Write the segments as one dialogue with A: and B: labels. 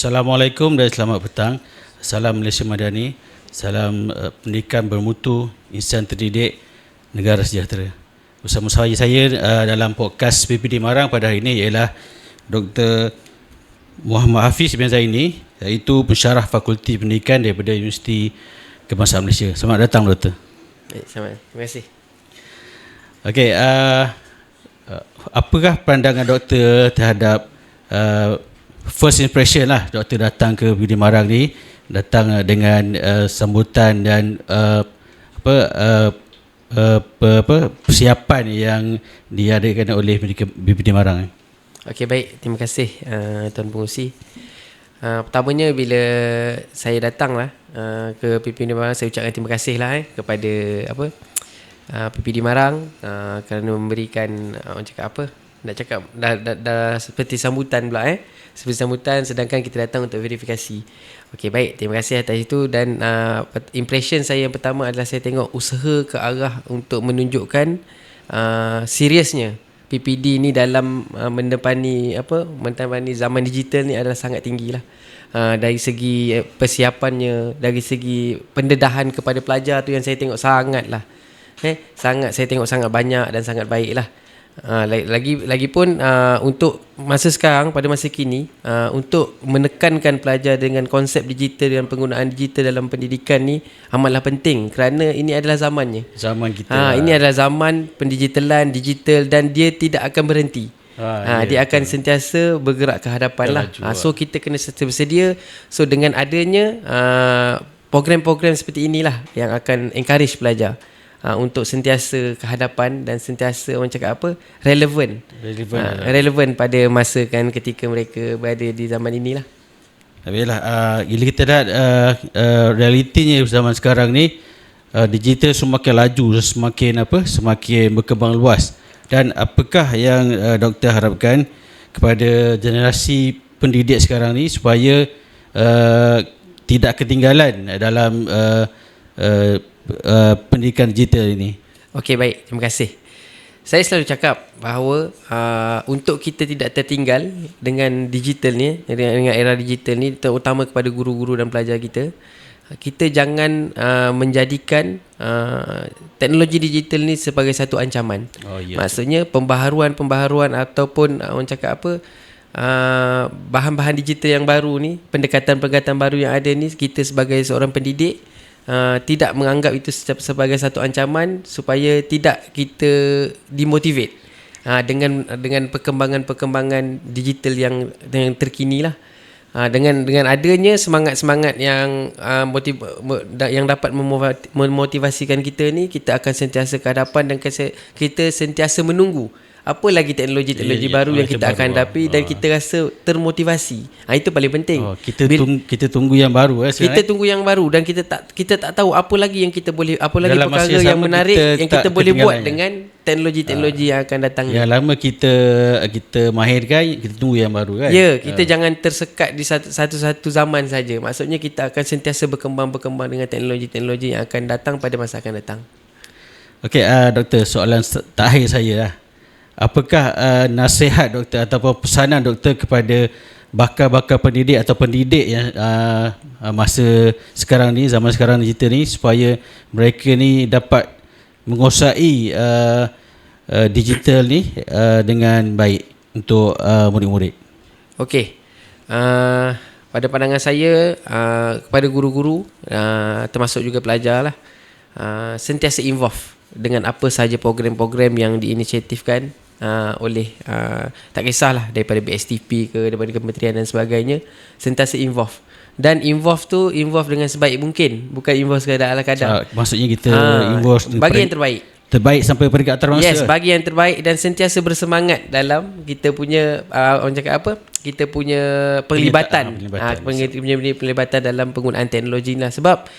A: Assalamualaikum dan selamat petang. Salam Malaysia Madani. Salam pendidikan bermutu, insan terdidik, negara sejahtera. Bersama saya dalam podcast PPD Marang pada hari ini ialah Dr. Muhammad Hafiz bin Zaini, iaitu pensyarah Fakulti Pendidikan daripada Universiti Kebangsaan Malaysia. Selamat datang, Doktor.
B: Selamat, terima kasih.
A: Okey, apakah pandangan Doktor terhadap first impression lah Doktor datang ke PPD Marang ni, datang dengan sambutan dan persiapan yang diadakan oleh PPD Marang.
B: Okey, baik, terima kasih Tuan Pengurusi. Pertamanya bila saya datang lah ke PPD Marang, saya ucapkan terima kasih lah kepada PPD Marang kerana memberikan orang cakap apa, nak cakap dah seperti sambutan pula seperti sambutan, sedangkan kita datang untuk verifikasi. Okey, baik, terima kasih atas itu. Dan impression saya yang pertama adalah saya tengok usaha ke arah untuk menunjukkan seriusnya PPD ni dalam menepani zaman digital ni adalah sangat tinggilah. Dari segi persiapannya, dari segi pendedahan kepada pelajar tu yang saya tengok sangatlah saya tengok sangat banyak dan sangat baiklah. Lagipun untuk masa sekarang, pada masa kini, untuk menekankan pelajar dengan konsep digital dan penggunaan digital dalam pendidikan ni amatlah penting, kerana ini adalah zamannya.
A: Zaman kita.
B: Ini adalah zaman pendigitalan, digital, dan dia tidak akan berhenti. Dia akan sentiasa bergerak ke hadapan lah. So kita kena bersedia. So dengan adanya program-program seperti inilah yang akan encourage pelajar untuk sentiasa ke hadapan dan sentiasa orang cakap apa, relevan pada masa kan ketika mereka berada di zaman inilah.
A: Yalah, bila kita lihat realitinya zaman sekarang ni, digital semakin laju, semakin berkembang luas. Dan apakah yang Doktor harapkan kepada generasi pendidik sekarang ni supaya tidak ketinggalan dalam pendidikan digital ini?
B: Okey, baik, terima kasih. Saya selalu cakap bahawa untuk kita tidak tertinggal dengan digital ni, dengan era digital ni, terutama kepada guru-guru dan pelajar kita, kita jangan menjadikan teknologi digital ni sebagai satu ancaman. Maksudnya pembaharuan ataupun orang cakap apa, bahan-bahan digital yang baru ni, pendekatan-pendekatan baru yang ada ni, kita sebagai seorang pendidik tidak menganggap itu sebagai satu ancaman, supaya tidak kita dimotivate dengan perkembangan digital yang terkini lah. Dengan adanya semangat-semangat yang dapat memotivasikan kita ni, kita akan sentiasa ke hadapan dan kita sentiasa menunggu apa lagi teknologi baru yang kita akan hadapi, dan kita rasa termotivasi. Itu paling penting.
A: Kita tunggu yang baru.
B: Kita tunggu yang baru, dan kita tak tahu apa lagi yang kita boleh, apa lagi perkara yang menarik yang kita boleh buat dengan teknologi yang akan datang.
A: Yang lama kita mahirkan, kita tunggu yang baru kan.
B: Kita jangan tersekat di satu zaman saja. Maksudnya kita akan sentiasa berkembang dengan teknologi yang akan datang pada masa akan datang.
A: Okey, Doktor, soalan terakhir saya lah. Apakah nasihat Doktor ataupun pesanan Doktor kepada bakal-bakal pendidik atau pendidik yang masa sekarang ni, zaman sekarang digital ni, supaya mereka ni dapat menguasai digital ni dengan baik untuk murid-murid? Okey,
B: pada pandangan saya, kepada guru-guru, termasuk juga pelajar lah, sentiasa involve dengan apa sahaja program-program yang diinisiatifkan oleh tak kisahlah daripada BSTP ke, daripada kementerian dan sebagainya, sentiasa involve. Dan involve dengan sebaik mungkin, bukan involve sekadar ala kadar.
A: Maksudnya kita involve
B: bagi yang terbaik
A: sampai peringkat terbangsa.
B: Yes, bagi yang terbaik, dan sentiasa bersemangat dalam kita punya orang cakap apa, kita punya pelibatan dalam penggunaan teknologi lah. Sebab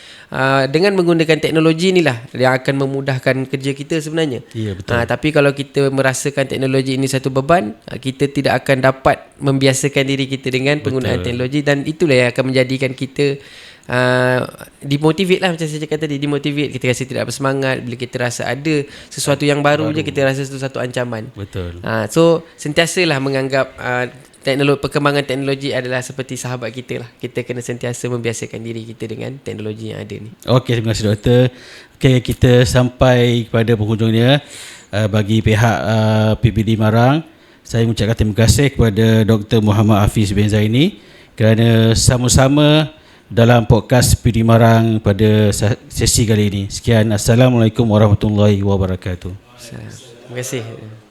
B: dengan menggunakan teknologi inilah yang akan memudahkan kerja kita sebenarnya.
A: Betul.
B: Tapi kalau kita merasakan teknologi ini satu beban, kita tidak akan dapat membiasakan diri kita dengan penggunaan teknologi, dan itulah yang akan menjadikan kita dimotivate lah. Macam saya cakap tadi, dimotivate, kita rasa tidak bersemangat. Bila kita rasa ada sesuatu yang baru je, kita rasa itu satu ancaman.
A: Betul.
B: So sentiasalah menganggap perkembangan teknologi adalah seperti sahabat kita lah. Kita kena sentiasa membiasakan diri kita dengan teknologi yang ada ni.
A: Okey, terima kasih doktor. Okey, kita sampai kepada penghujungnya. Bagi pihak PBD Marang, saya mengucapkan terima kasih kepada Dr. Muhammad Hafiz bin Zaini kerana sama-sama dalam podcast PBD Marang pada sesi kali ini. Sekian, Assalamualaikum warahmatullahi wabarakatuh.
B: Terima kasih.